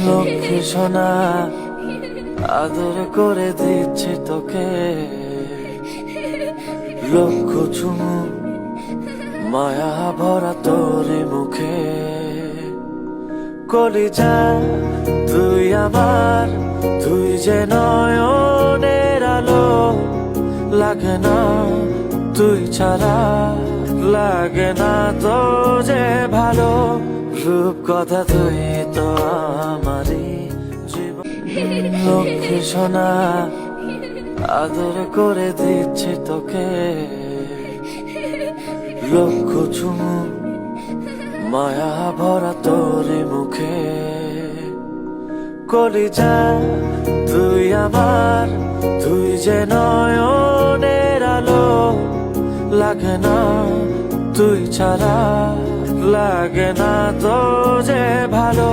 লক্ষ্মী সোনা আদর করে দিচ্ছি তোকে, লক্ষ চুমু মায়া ভরা তোর মুখে। কলিজা তুই আমার, তুই যে নয়নের আলো, লাগে না তুই ছাড়া, লাগে না তো যে ভালো। রূপ কথা তুই তো আমারই জীবন। লক্ষ্মী সোনা আদর করে দিচ্ছি তোকে, লক্ষ চুমু মায়া ভরা তোর মুখে। কলিজা তুই আমার, তুই যে নয়নের আলো, লাগে না তুই ছাড়া, লাগে না তো যে ভালো।